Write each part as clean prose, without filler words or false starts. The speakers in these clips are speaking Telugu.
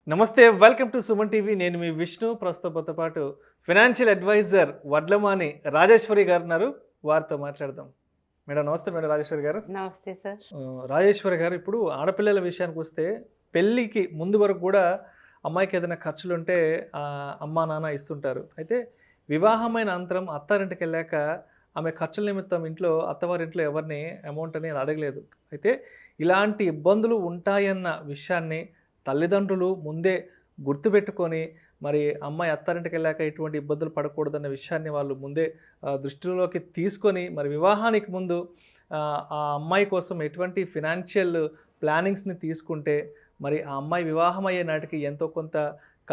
నమస్తే వెల్కమ్ టు సుమన్ టీవీ నేను మీ విష్ణు ప్రస్తుతంతో పాటు ఫైనాన్షియల్ అడ్వైజర్ వడ్లమాని రాజేశ్వరి గారు ఉన్నారు వారితో మాట్లాడదాం మేడం నమస్తే మేడం రాజేశ్వరి గారు నమస్తే సార్ రాజేశ్వరి గారు ఇప్పుడు ఆడపిల్లల విషయానికి వస్తే పెళ్ళికి ముందు వరకు కూడా అమ్మాయికి ఏదైనా ఖర్చులు ఉంటే అమ్మా నాన్న ఇస్తుంటారు అయితే వివాహమైన అనంతరం అత్తారింటికి వెళ్ళాక ఆమె ఖర్చుల నిమిత్తం ఇంట్లో అత్తవారింట్లో ఎవరిని అమౌంట్ అనేది అడగలేదు అయితే ఇలాంటి ఇబ్బందులు ఉంటాయన్న విషయాన్ని తల్లిదండ్రులు ముందే గుర్తుపెట్టుకొని మరి అమ్మాయి అత్తారింటికి వెళ్ళాక ఎటువంటి ఇబ్బందులు పడకూడదన్న విషయాన్ని వాళ్ళు ముందే దృష్టిలోకి తీసుకొని మరి వివాహానికి ముందు ఆ అమ్మాయి కోసం ఎటువంటి ఫినాన్షియల్ ప్లానింగ్స్ని తీసుకుంటే మరి ఆ అమ్మాయి వివాహం అయ్యే నాటికి ఎంతో కొంత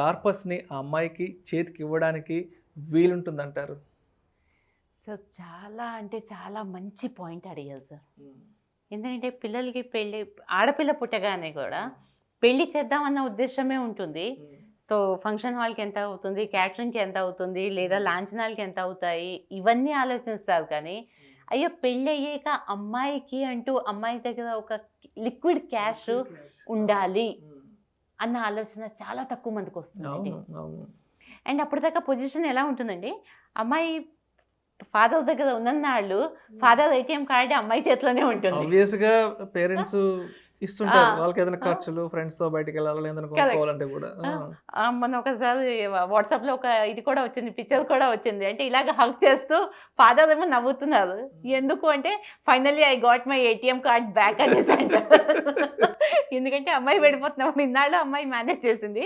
కార్పస్ని ఆ అమ్మాయికి చేతికి ఇవ్వడానికి వీలుంటుందంటారు. సార్ చాలా మంచి పాయింట్ అడిగారు సార్. ఎందుకంటే పిల్లలకి పెళ్ళి ఆడపిల్ల పుట్టగానే కూడా పెళ్లి చేద్దామన్న ఉద్దేశమే ఉంటుంది. సో ఫంక్షన్ హాల్కి ఎంత అవుతుంది, క్యాటరింగ్కి ఎంత అవుతుంది, లేదా లాంఛనాలకి ఎంత అవుతాయి, ఇవన్నీ ఆలోచిస్తారు. కానీ అయ్యో పెళ్ళి అయ్యాక అమ్మాయికి అంటూ అమ్మాయి దగ్గర ఒక లిక్విడ్ క్యాష్ ఉండాలి అన్న ఆలోచన చాలా తక్కువ మందికి వస్తుంది. అండ్ అప్పటిదాకా పొజిషన్ ఎలా ఉంటుందండి, అమ్మాయి ఫాదర్ దగ్గర ఉన్నన్నాళ్ళు ఫాదర్ ఏటీఎం కార్డు అమ్మాయి చేతిలోనే ఉంటుంది. పేరెంట్స్ ఇస్తుంటారు వాళ్ళకి ఏదైనా ఖర్చులు ఫ్రెండ్స్ తో బయటికి వెళ్ళాలి ఏదైనా కొనుక్కోవాలంటే కూడా. మన ఒకసారి వాట్సాప్ లో ఒక ఇది కూడా వచ్చింది, పిక్చర్ కూడా వచ్చింది. అంటే ఇలాగ హక్ చేస్తూ ఫాదర్ ఏమో నవ్వుతున్నారు. ఎందుకు అంటే finally I got my ATM card back అనేసి అంటారు. ఎందుకంటే అమ్మాయి వెళ్ళిపోతున్నప్పుడు ఇన్నాళ్ళు అమ్మాయి మేనేజ్ చేసింది,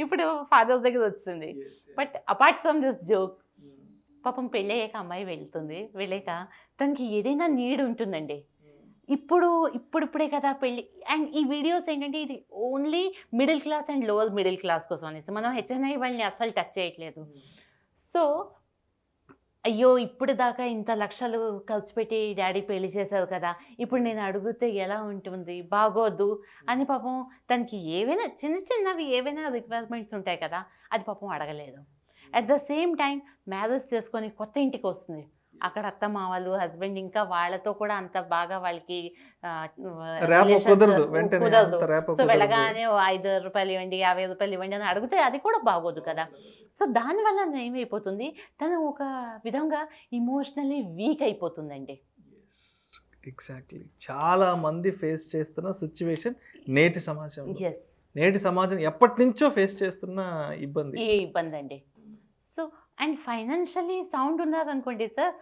ఇప్పుడు ఫాదర్ దగ్గర వచ్చింది. But apart from this joke, పాపం పెళ్ళయ్యాక అమ్మాయి వెళ్తుంది, వెళ్ళాక తనకి ఏదైనా నీడ్ ఉంటుందండి. ఇప్పుడిప్పుడే కదా పెళ్ళి. అండ్ ఈ వీడియోస్ ఏంటంటే ఇది only middle class and lower middle class కోసం అనేసి మనం హెచ్ఎన్ఐ వాళ్ళని అస్సలు టచ్ చేయట్లేదు. సో అయ్యో ఇప్పుడు దాకా ఇంత లక్షలు ఖర్చు పెట్టి డాడీ పెళ్లి చేశారు కదా, ఇప్పుడు నేను అడిగితే ఎలా ఉంటుంది, బాగోద్దు అని పాపం తనకి ఏవైనా చిన్నవి ఏవైనా రిక్వైర్మెంట్స్ ఉంటాయి కదా, అది పాపం అడగలేదు. At the same time marriage చేసుకొని కొత్త ఇంటికి వస్తుంది, అక్కడ అత్త మామలు హస్బెండ్ ఇంకా వాళ్ళతో కూడా అంత బాగా వాళ్ళకి కుదరదు. సో వెళ్ళగానే 5 రూపాయలు ఇవ్వండి, 50 రూపాయలు ఇవ్వండి అని అడిగితే అది కూడా బాగోదు కదా. సో దానివల్ల ఏమైపోతుంది, తను ఒక విధంగా ఇమోషనల్లీ వీక్ అయిపోతుందండి. ఎగ్జాక్ట్లీ చాలా మంది ఫేస్ చేస్తున్న సిచ్యువేషన్ నేటి సమాజం ఎప్పటి నుంచో ఫేస్ చేస్తున్న ఇబ్బంది అండి. సో అండ్ ఫైనాన్షియల్లీ సౌండ్ ఉన్నారనుకోండి సార్,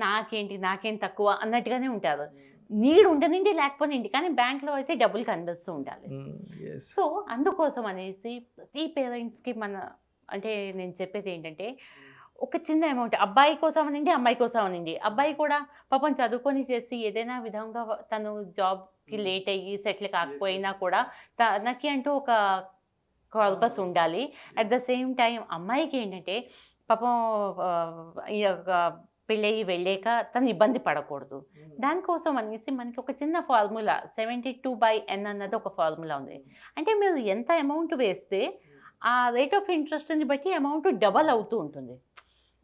నాకేం తక్కువ అన్నట్టుగానే ఉంటారు. నీడ్ ఉండనండి లేకపోనండి, కానీ బ్యాంక్లో అయితే డబ్బులు కనిపిస్తూ ఉండాలి. సో అందుకోసం అనేసి ప్రతి పేరెంట్స్కి అంటే నేను చెప్పేది ఏంటంటే, ఒక చిన్న అమౌంట్ అబ్బాయి కోసం అనండి అమ్మాయి కోసం అనండి, అబ్బాయి కూడా పాపం చదువుకొని చేసి ఏదైనా విధంగా తను జాబ్కి లేట్ అయ్యి సెటిల్ కాకపోయినా కూడా తనకి అంటూ ఒక కార్పస్ ఉండాలి. అట్ ద సేమ్ టైం అమ్మాయికి ఏంటంటే పాపం పెళ్ళయి వెళ్ళాక తను ఇబ్బంది పడకూడదు. దానికోసం అనేసి మనకి ఒక చిన్న ఫార్ములా 72/n అన్నది ఒక ఫార్ములా ఉంది. అంటే మీరు ఎంత అమౌంట్ వేస్తే ఆ రేట్ ఆఫ్ ఇంట్రెస్ట్ని బట్టి అమౌంట్ డబల్ అవుతూ ఉంటుంది.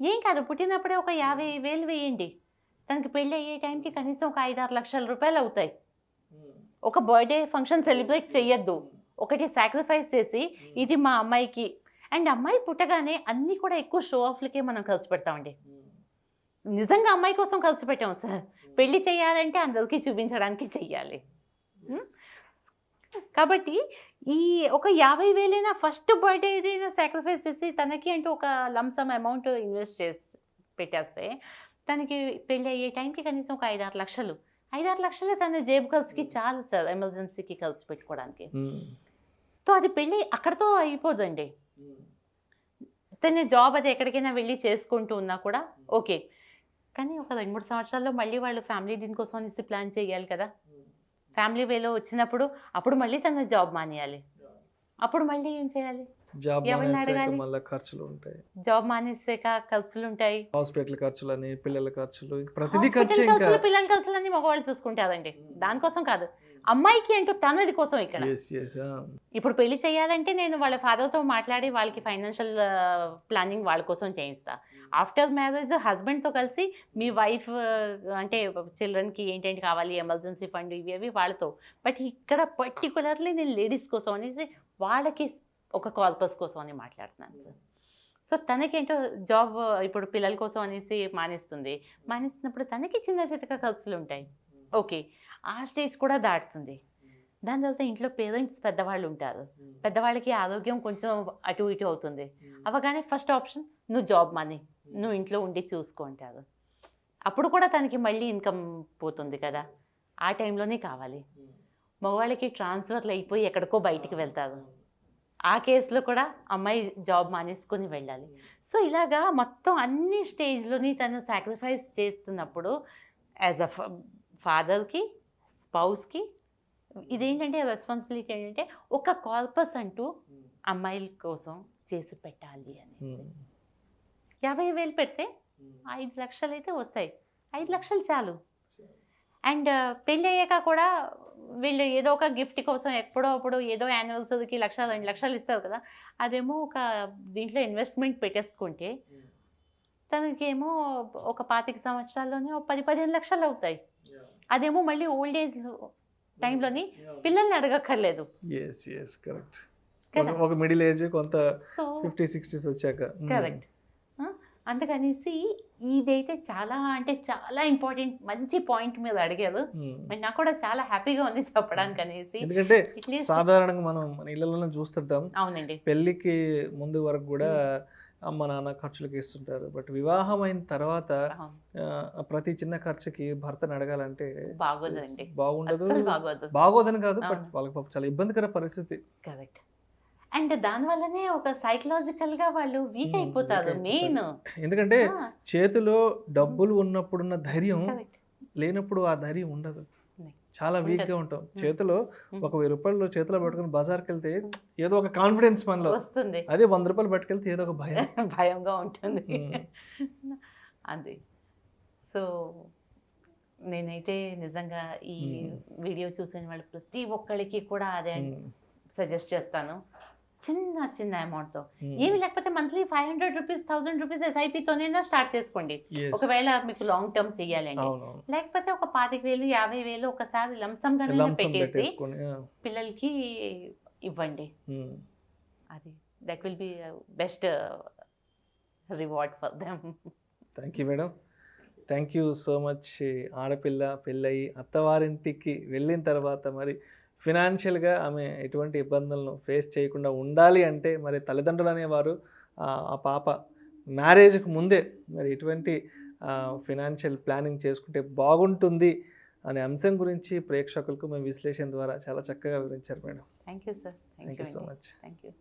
ఏం కాదు, పుట్టినప్పుడే ఒక 50,000 వేయండి, తనకి పెళ్ళి అయ్యే టైంకి కనీసం ఒక 5-6 లక్షల రూపాయలు అవుతాయి. ఒక బర్త్డే ఫంక్షన్ సెలబ్రేట్ చేయొద్దు, ఒకటి సాక్రిఫైస్ చేసి ఇది మా అమ్మాయికి. అండ్ అమ్మాయి పుట్టగానే అన్నీ కూడా ఎక్కువ షో ఆఫ్లకే మనం ఖర్చు పెడతామండి. నిజంగా అమ్మాయి కోసం ఖర్చు పెట్టాము సార్. పెళ్ళి చేయాలంటే అందరికీ చూపించడానికి చెయ్యాలి. కాబట్టి ఈ ఒక 50,000 ఫస్ట్ బర్త్డే ఏదైనా సాక్రిఫైస్ చేసి తనకి అంటూ ఒక లంసమ్ అమౌంట్ ఇన్వెస్ట్ చేసి పెట్టేస్తే తనకి పెళ్ళి అయ్యే టైంకి కనీసం ఒక 5-6 లక్షలు 5-6 లక్షలే తన జేబు ఖర్చుకి చాలు సార్, ఎమర్జెన్సీకి ఖర్చు పెట్టుకోవడానికి. సో అది పెళ్ళి అక్కడితో అయిపోదండి. తన జాబ్ అది ఎక్కడికైనా వెళ్ళి చేసుకుంటూ ఉన్నా కూడా ఓకే, కానీ ఒక 2-3 సంవత్సరాల్లో మళ్ళీ వాళ్ళు ఫ్యామిలీ దీనికోసం అనేసి ప్లాన్ చేయాలి కదా. ఫ్యామిలీ వేలో వచ్చినప్పుడు అప్పుడు మళ్ళీ తన జాబ్ మానేయాలి, అప్పుడు మళ్ళీ ఏం చేయాలి, ఎవరిని అడగాలి, జాబ్ మానేసాక ఖర్చులు ఉంటాయి, హాస్పిటల్ ఖర్చులని, పిల్లల ఖర్చులు, పిల్లల ఖర్చులన్నీ మగవాళ్ళు చూసుకుంటారండి. దానికోసం కాదు, అమ్మాయికి అంటూ తనది కోసం ఇక్కడ. ఇప్పుడు పెళ్లి చేయాలంటే నేను వాళ్ళ ఫాదర్తో మాట్లాడి వాళ్ళకి ఫైనాన్షియల్ ప్లానింగ్ వాళ్ళ కోసం చేయిస్తా. ఆఫ్టర్ మ్యారేజ్ హస్బెండ్తో కలిసి మీ వైఫ్ అంటే చిల్డ్రన్కి ఏంటంటే కావాలి, ఎమర్జెన్సీ ఫండ్ ఇవి అవి వాళ్ళతో. బట్ ఇక్కడ పర్టికులర్లీ నేను లేడీస్ కోసం అనేసి వాళ్ళకి ఒక కార్పస్ కోసం అని మాట్లాడుతున్నాను సార్. సో తనకేంటో జాబ్ ఇప్పుడు పిల్లల కోసం అనేసి మానేస్తున్నప్పుడు తనకి చిన్న చితక ఖర్చులు ఉంటాయి. ఓకే, ఆ స్టేజ్ కూడా దాటుతుంది. దాని తర్వాత ఇంట్లో పేరెంట్స్ పెద్దవాళ్ళు ఉంటారు. పెద్దవాళ్ళకి ఆరోగ్యం కొంచెం అటు ఇటు అవుతుంది. అవగానే ఫస్ట్ ఆప్షన్ నువ్వు జాబ్ మాని, నువ్వు ఇంట్లో ఉండి చూసుకో అంటారు. అప్పుడు కూడా తనకి మళ్ళీ ఇన్కమ్ పోతుంది కదా, ఆ టైంలోనే కావాలి. మగవాళ్ళకి ట్రాన్స్ఫర్లు అయిపోయి ఎక్కడికో బయటికి వెళ్తారు. ఆ కేసులో కూడా అమ్మాయి జాబ్ మానేసుకొని వెళ్ళాలి. సో ఇలాగా మొత్తం అన్ని స్టేజ్లోని తను సాక్రిఫైస్ చేస్తున్నప్పుడు యాజ్ అ ఫాదర్కి, స్పౌస్కి ఇదేంటంటే రెస్పాన్సిబిలిటీ ఏంటంటే ఒక కార్పస్ అంటూ అమ్మాయిల కోసం చేసి పెట్టాలి అని. 50,000 పెడితే 5 లక్షలు అయితే వస్తాయి. 5 లక్షలు చాలు. అండ్ పెళ్ళి అయ్యాక కూడా వీళ్ళు ఏదో ఒక గిఫ్ట్ కోసం ఎప్పుడో అప్పుడు ఏదో యానివర్సరీకి 1,00,000, 2 లక్షలు ఇస్తారు కదా, అదేమో ఒక దీంట్లో ఇన్వెస్ట్మెంట్ పెట్టేసుకుంటే తనకేమో ఒక 25 సంవత్సరాల్లోనే 10-15 లక్షలు అవుతాయి. అదేమో మళ్ళీ ఓల్డ్ ఏజ్ టైంలోని పిల్లల్ని అడగక్కర్లేదు. కరెక్ట్. ఒక మిడిల్ ఏజ్ కొంత 50-60s వచ్చాక. కరెక్ట్. అందుకనేసి ఇదైతే చాలా అంటే చాలా ఇంపార్టెంట్, మంచి పాయింట్ మీద అడిగారు. నాకు కూడా చాలా హ్యాపీగా ఉంది చెప్పడానికి అనేసి. ఎందుకంటే సాధారణంగా మనం మన ఇళ్లలో చూస్తుంటాం. అవునండి. పెళ్లికి ముందు వరకు కూడా అమ్మ నాన్న ఖర్చులకు ఇస్తుంటారు. బట్ వివాహం అయిన తర్వాత ప్రతి చిన్న ఖర్చుకి భర్తను అడగాలంటే బాగోదండి, బాగుండదు. బాగోదని కాదు, బట్ వాళ్ళకి చాలా ఇబ్బందికర పరిస్థితి. కరెక్ట్. అండ్ దానివల్లనే ఒక సైకలాజికల్ గా వాళ్ళు వీక్ అయిపోతారు మెయిన్. ఎందుకంటే చేతిలో డబ్బులు ఉన్నప్పుడున్న ధైర్యం లేనప్పుడు ఆ ధైర్యం ఉండదు. చాలా వీక్ గా ఉంటాం. చేతిలో ఒక 1000 రూపాయలు చేతిలో పట్టుకుని బజార్కి వెళ్తే ఏదో ఒక కాన్ఫిడెన్స్ మనలో వస్తుంది. అదే 100 రూపాయలు పట్టుకెళ్తే ఏదో ఒక భయంగా ఉంటుంది. అది. సో నేనైతే నిజంగా ఈ వీడియో చూసిన వాళ్ళు ప్రతి ఒక్కరికి కూడా అదే సజెస్ట్ చేస్తాను. చిన్న చిన్న అమౌంట్తో ఏమి లేకపోతే మంత్లీ 500 రూపీస్, 1000 రూపీస్ ఎస్ఐపితోనైనా స్టార్ట్ చేసుకోండి. ఒకవేళ మీకు లాంగ్ టర్మ్ చెయ్యాలండి. లేకపోతే ఒక 25,000, 50,000 ఒకసారి లంసంగా పెట్టేసి పిల్లలకి ఇవ్వండి. అది that will be best reward for them. Thank you madam, thank you so much. ఆడపిల్ల పెళ్ళయి అత్తవారింటికి వెళ్ళిన తర్వాత మరి ఫినాన్షియల్గా ఆమె ఎటువంటి ఇబ్బందులను ఫేస్ చేయకుండా ఉండాలి అంటే మరి తల్లిదండ్రులు అనేవారు ఆ పాప మ్యారేజ్కి ముందే మరి ఎటువంటి ఫినాన్షియల్ ప్లానింగ్ చేసుకుంటే బాగుంటుంది అనే అంశం గురించి ప్రేక్షకులకు మేము విశ్లేషణ ద్వారా చాలా చక్కగా వివరించారు madam. Thank you sir. Thank you so much. Thank you.